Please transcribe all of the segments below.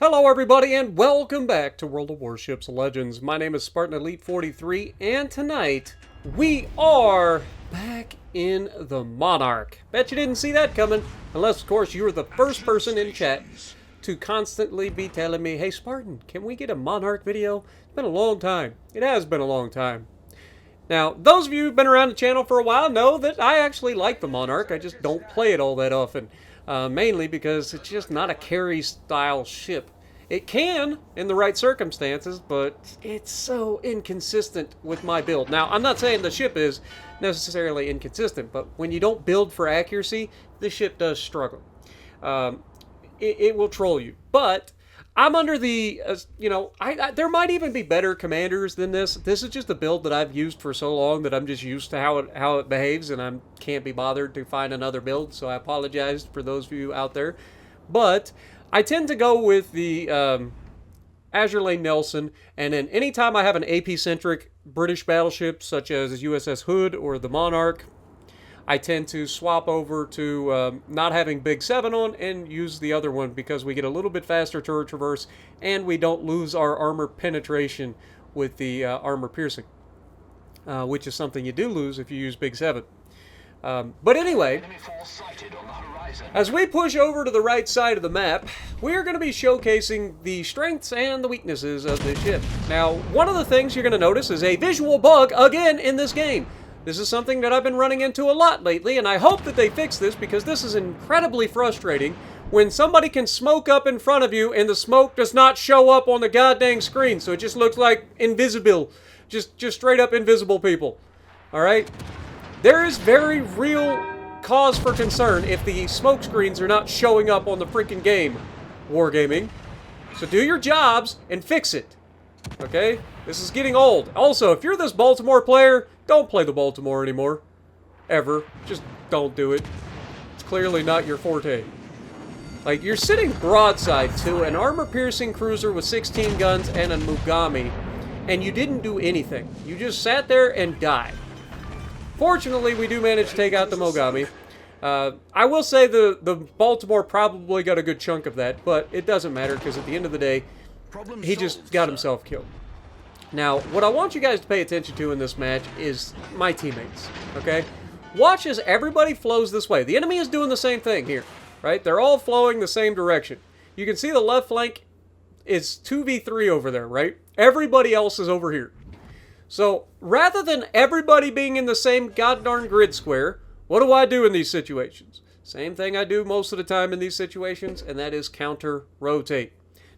Hello everybody and welcome back to World of Warships Legends. My name is Spartan Elite 43 and tonight we are back in the Monarch. Bet you didn't see that coming, unless of course you were the first person in chat to constantly be telling me, hey Spartan, can we get a Monarch video? It's been a long time. It has been a long time. Now, those of you who've been around the channel for a while know that I actually like the Monarch. I just don't play it all that often. Mainly because it's just not a carry-style ship. It can, in the right circumstances, but it's so inconsistent with my build. Now, I'm not saying the ship is necessarily inconsistent, but when you don't build for accuracy, the ship does struggle. It will troll you. But I'm under the, there might even be better commanders than this. This is just a build that I've used for so long that I'm just used to how it behaves, and I can't be bothered to find another build, so I apologize for those of you out there. But I tend to go with the Azure Lane Nelson, and then anytime I have an AP-centric British battleship, such as USS Hood or the Monarch, I tend to swap over to not having Big 7 on and use the other one because we get a little bit faster turret traverse and we don't lose our armor penetration with the armor piercing, which is something you do lose if you use Big 7. But anyway, as we push over to the right side of the map, we're going to be showcasing the strengths and the weaknesses of this ship. Now, one of the things you're going to notice is a visual bug again in this game. This is something that I've been running into a lot lately, and I hope that they fix this because this is incredibly frustrating when somebody can smoke up in front of you and the smoke does not show up on the goddamn screen, so it just looks like invisible, just straight up invisible people. Alright? There is very real cause for concern if the smoke screens are not showing up on the freaking game, Wargaming. So do your jobs and fix it. Okay? This is getting old. Also, if you're this Baltimore player, don't play the Baltimore anymore. Ever. Just don't do it. It's clearly not your forte. Like, you're sitting broadside to an armor-piercing cruiser with 16 guns and a Mugami, and you didn't do anything. You just sat there and died. Fortunately, we do manage to take out the Mogami. I will say the Baltimore probably got a good chunk of that, but it doesn't matter because at the end of the day, he just got himself killed. Now, what I want you guys to pay attention to in this match is my teammates, okay? Watch as everybody flows this way. The enemy is doing the same thing here, right? They're all flowing the same direction. You can see the left flank is 2v3 over there, right? Everybody else is over here. So, rather than everybody being in the same goddarn grid square, what do I do in these situations? Same thing I do most of the time in these situations, and that is counter-rotate.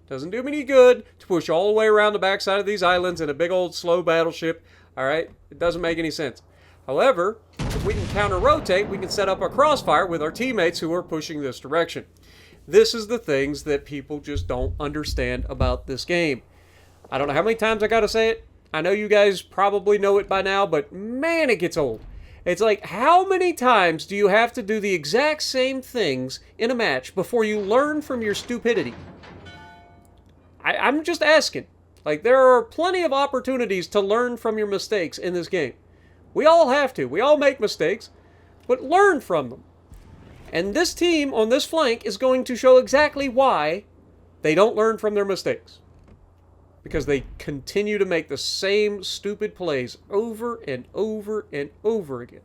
Doesn't do me any good to push all the way around the backside of these islands in a big old slow battleship, alright? It doesn't make any sense. However, if we can counter-rotate, we can set up a crossfire with our teammates who are pushing this direction. This is the things that people just don't understand about this game. I don't know how many times I gotta say it. I know you guys probably know it by now, but man, it gets old. It's like, how many times do you have to do the exact same things in a match before you learn from your stupidity? I'm just asking. Like, there are plenty of opportunities to learn from your mistakes in this game. We all have to. We all make mistakes, but learn from them. And this team on this flank is going to show exactly why they don't learn from their mistakes. Because they continue to make the same stupid plays over and over and over again.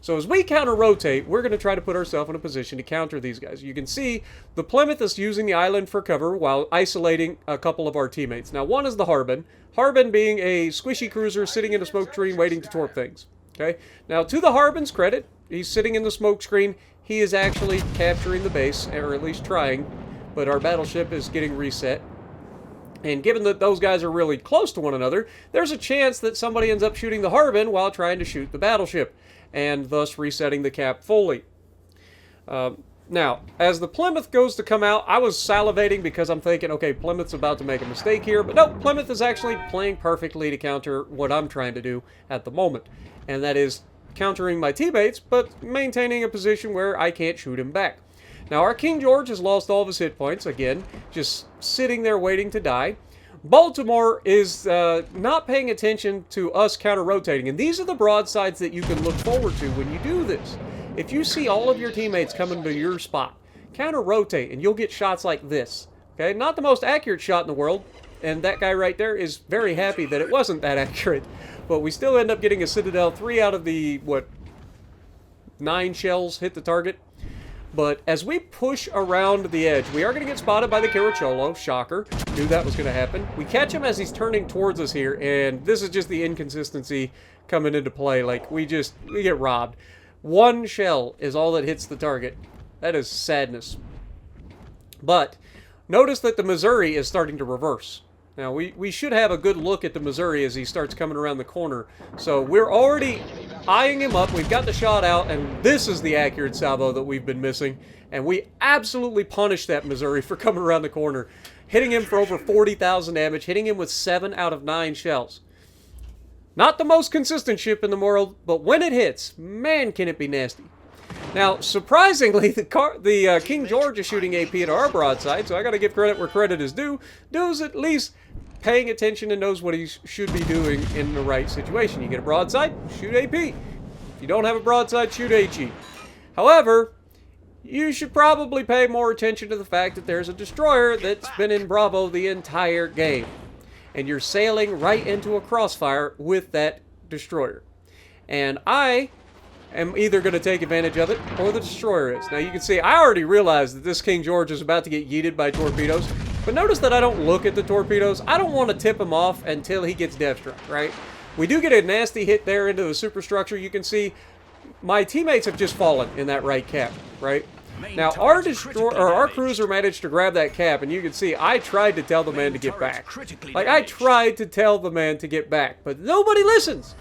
So as we counter-rotate, we're going to try to put ourselves in a position to counter these guys. You can see the Plymouth is using the island for cover while isolating a couple of our teammates. Now, one is the Harbin. Harbin being a squishy cruiser sitting in a smoke screen waiting to torp things. Okay. Now, to the Harbin's credit, he's sitting in the smoke screen. He is actually capturing the base, or at least trying, but our battleship is getting reset. And given that those guys are really close to one another, there's a chance that somebody ends up shooting the Harbin while trying to shoot the battleship, and thus resetting the cap fully. Now, as the Plymouth goes to come out, I was salivating because I'm thinking, okay, Plymouth's about to make a mistake here, but no, Plymouth is actually playing perfectly to counter what I'm trying to do at the moment, and that is countering my teammates, but maintaining a position where I can't shoot him back. Now, our King George has lost all of his hit points, again, just sitting there waiting to die. Baltimore is not paying attention to us counter-rotating, and these are the broadsides that you can look forward to when you do this. If you see all of your teammates coming to your spot, counter-rotate, and you'll get shots like this. Okay, not the most accurate shot in the world, and that guy right there is very happy that it wasn't that accurate. But we still end up getting a Citadel. 3 out of the, 9 shells hit the target. But as we push around the edge, we are going to get spotted by the Caracciolo. Shocker. Knew that was going to happen. We catch him as he's turning towards us here, and this is just the inconsistency coming into play. Like, we get robbed. 1 shell is all that hits the target. That is sadness. But notice that the Missouri is starting to reverse. Now, we should have a good look at the Missouri as he starts coming around the corner. So we're already eyeing him up. We've got the shot out, and this is the accurate salvo that we've been missing. And we absolutely punished that Missouri for coming around the corner, hitting him for over 40,000 damage, hitting him with 7 out of 9 shells. Not the most consistent ship in the world, but when it hits, man, can it be nasty. Now, surprisingly, the King George is shooting AP at our broadside, so I got to give credit where credit is due. Dude's at least paying attention and knows what he should be doing in the right situation. You get a broadside, shoot AP. If you don't have a broadside, shoot HE. However, you should probably pay more attention to the fact that there's a destroyer that's been in Bravo the entire game. And you're sailing right into a crossfire with that destroyer. And I am either going to take advantage of it, or the destroyer is. Now you can see, I already realized that this King George is about to get yeeted by torpedoes, but notice that I don't look at the torpedoes. I don't want to tip him off until he gets death struck, right? We do get a nasty hit there into the superstructure. You can see my teammates have just fallen in that right cap, right? Now our cruiser managed to grab that cap, and you can see I tried to tell the man to get back. Like, I tried to tell the man to get back, but nobody listens.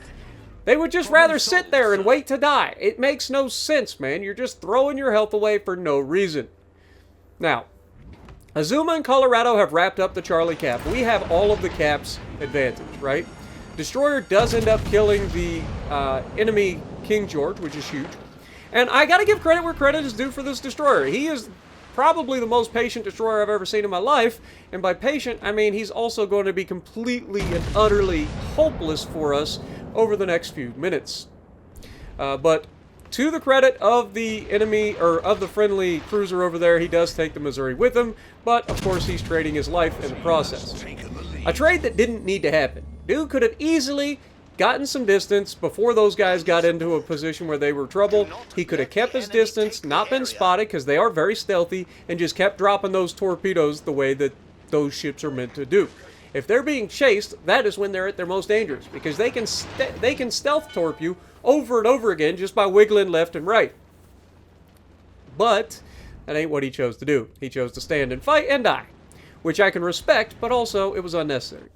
They would just rather sit there and wait to die. It makes no sense, man. You're just throwing your health away for no reason. Now, Azuma and Colorado have wrapped up the Charlie cap. We have all of the caps advantage, right? Destroyer does end up killing the enemy King George, which is huge. And I gotta give credit where credit is due for this destroyer. He is probably the most patient destroyer I've ever seen in my life. And by patient, I mean he's also going to be completely and utterly hopeless for us over the next few minutes. But to the credit of the enemy, or of the friendly cruiser over there, he does take the Missouri with him, but of course he's trading his life in the process. A trade that didn't need to happen. Dude could have easily gotten some distance before those guys got into a position where they were trouble. He could have kept his distance, not been spotted, because they are very stealthy, and just kept dropping those torpedoes the way that those ships are meant to do. If they're being chased, that is when they're at their most dangerous, because they can stealth torp you over and over again just by wiggling left and right. But that ain't what he chose to do. He chose to stand and fight and die, which I can respect, but also it was unnecessary.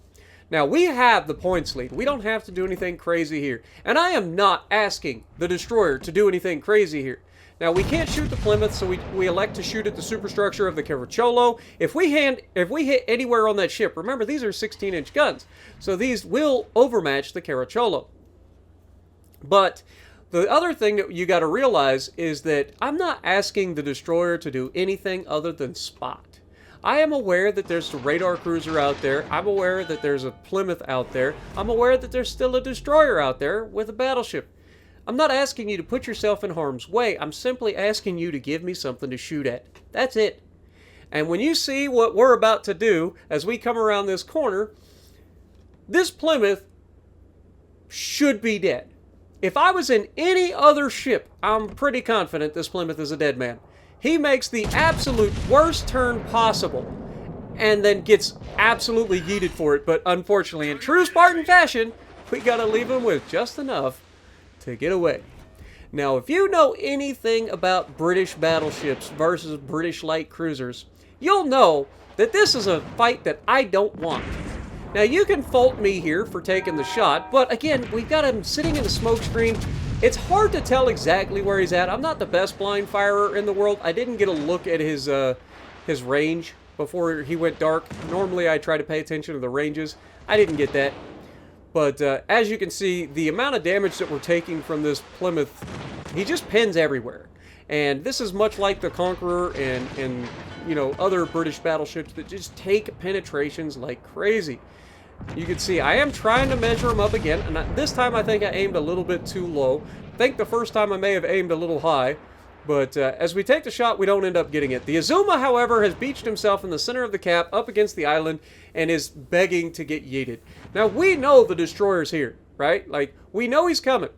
Now, we have the points lead. We don't have to do anything crazy here. And I am not asking the destroyer to do anything crazy here. Now, we can't shoot the Plymouth, so we elect to shoot at the superstructure of the Caracciolo. If we hit anywhere on that ship, remember, these are 16-inch guns, so these will overmatch the Caracciolo. But the other thing that you got to realize is that I'm not asking the destroyer to do anything other than spot. I am aware that there's a radar cruiser out there. I'm aware that there's a Plymouth out there. I'm aware that there's still a destroyer out there with a battleship. I'm not asking you to put yourself in harm's way. I'm simply asking you to give me something to shoot at. That's it. And when you see what we're about to do as we come around this corner, this Plymouth should be dead. If I was in any other ship, I'm pretty confident this Plymouth is a dead man. He makes the absolute worst turn possible and then gets absolutely yeeted for it. But unfortunately, in true Spartan fashion, we gotta leave him with just enough to get away. Now, if you know anything about British battleships versus British light cruisers, you'll know that this is a fight that I don't want. Now, you can fault me here for taking the shot, but again, we've got him sitting in the smoke screen. It's hard to tell exactly where he's at. I'm not the best blind firer in the world. I didn't get a look at his range before he went dark. Normally, I try to pay attention to the ranges. I didn't get that. But as you can see, the amount of damage that we're taking from this Plymouth, he just pins everywhere. And this is much like the Conqueror and you know, other British battleships that just take penetrations like crazy. You can see I am trying to measure him up again, and this time I think I aimed a little bit too low. I think the first time I may have aimed a little high, But as we take the shot, we don't end up getting it. The Azuma, however, has beached himself in the center of the cap up against the island and is begging to get yeeted. Now, we know the destroyer's here, right? Like, we know he's coming.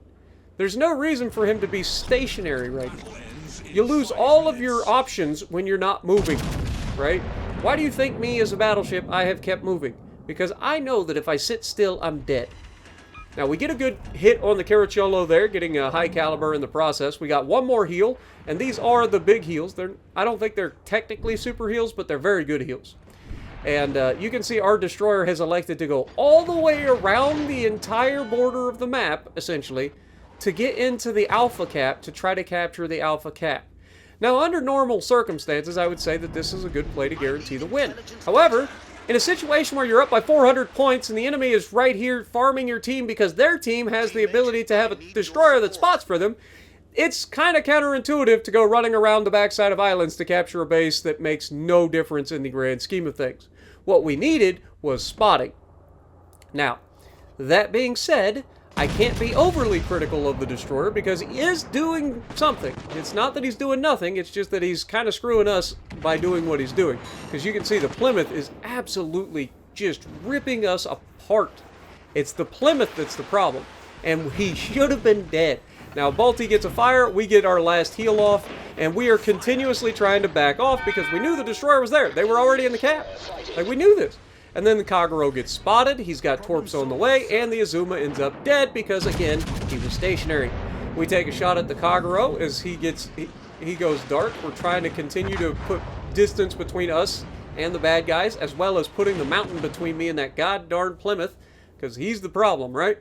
There's no reason for him to be stationary right now. You lose all of your options when you're not moving, right? Why do you think me as a battleship, I have kept moving? Because I know that if I sit still, I'm dead. Now, we get a good hit on the Caracciolo there, getting a high caliber in the process. We got one more heal, and these are the big heals. I don't think they're technically super heals, but they're very good heals. And you can see our destroyer has elected to go all the way around the entire border of the map, essentially, to get into the Alpha Cap to try to capture the Alpha Cap. Now, under normal circumstances, I would say that this is a good play to guarantee the win. However, in a situation where you're up by 400 points and the enemy is right here farming your team because their team has the ability to have a destroyer that spots for them, it's kind of counterintuitive to go running around the backside of islands to capture a base that makes no difference in the grand scheme of things. What we needed was spotting. Now, that being said, I can't be overly critical of the destroyer because he is doing something. It's not that he's doing nothing, it's just that he's kind of screwing us by doing what he's doing. Because you can see the Plymouth is absolutely just ripping us apart. It's the Plymouth that's the problem. And he should have been dead. Now, Balti gets a fire, we get our last heal off, and we are continuously trying to back off because we knew the destroyer was there. They were already in the cap. Like, we knew this. And then the Kagero gets spotted, he's got torps on the way, and the Azuma ends up dead because, again, he was stationary. We take a shot at the Kagero as he goes dark. We're trying to continue to put distance between us and the bad guys, as well as putting the mountain between me and that god-darn Plymouth, because he's the problem, right?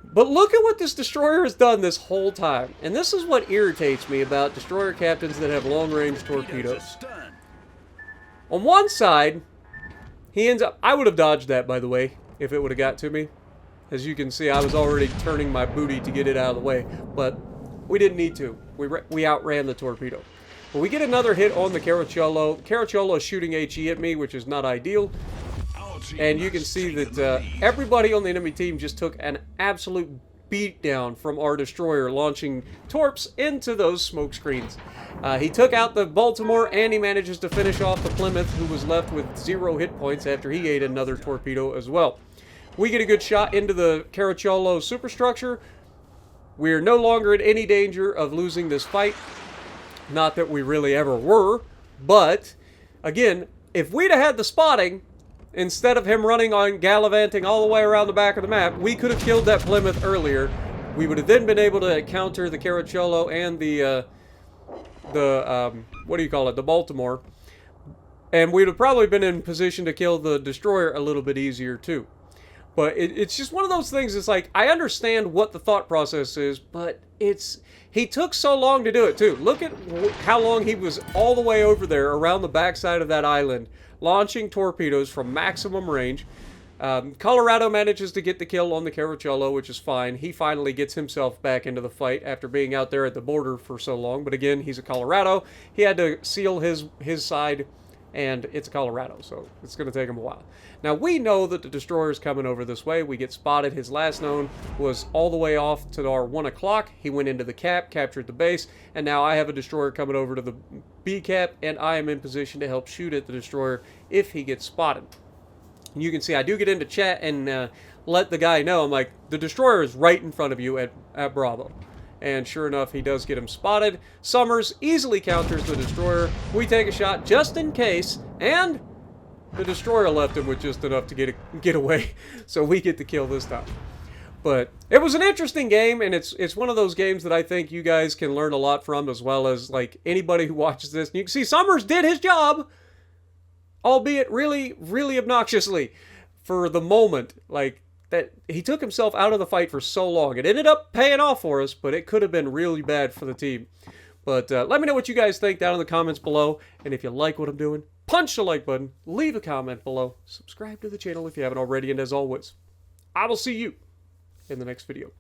But look at what this destroyer has done this whole time. And this is what irritates me about destroyer captains that have long-range torpedoes. On one side, he ends up... I would have dodged that, by the way, if it would have got to me. As you can see, I was already turning my booty to get it out of the way. But we didn't need to. We outran the torpedo. But we get another hit on the Caracciolo. Caracciolo is shooting HE at me, which is not ideal. And you can see that everybody on the enemy team just took an absolute beatdown from our destroyer, launching torps into those smoke screens. He took out the Baltimore, and he manages to finish off the Plymouth, who was left with 0 hit points after he ate another torpedo as well. We get a good shot into the Caracciolo superstructure. We're no longer in any danger of losing this fight. Not that we really ever were, but again, if we'd have had the spotting, instead of him running on gallivanting all the way around the back of the map, we could have killed that Plymouth earlier. We would have then been able to counter the Caracciolo and the what do you call it, the Baltimore. And we'd have probably been in position to kill the destroyer a little bit easier too. But it's just one of those things, it's like, I understand what the thought process is, but he took so long to do it too. Look at how long he was all the way over there around the backside of that island, launching torpedoes from maximum range. Colorado manages to get the kill on the Caracciolo, which is fine. He finally gets himself back into the fight after being out there at the border for so long. But again, he's a Colorado. He had to seal his side, and it's a Colorado, so it's going to take him a while. Now, we know that the destroyer's coming over this way. We get spotted. His last known was all the way off to our 1 o'clock. He went into the cap, captured the base, and now I have a destroyer coming over to the B cap, and I am in position to help shoot at the destroyer if he gets spotted. And you can see I do get into chat and let the guy know, I'm like, the destroyer is right in front of you at Bravo. And sure enough, he does get him spotted. Summers easily counters the destroyer. We take a shot just in case, and the destroyer left him with just enough to get away. So we get the kill this time. But it was an interesting game, and it's one of those games that I think you guys can learn a lot from, as well as like anybody who watches this. And you can see Summers did his job, albeit really, really obnoxiously for the moment. Like, that he took himself out of the fight for so long. It ended up paying off for us, but it could have been really bad for the team. But let me know what you guys think down in the comments below. And if you like what I'm doing, punch the like button, leave a comment below, subscribe to the channel if you haven't already, and as always, I will see you in the next video.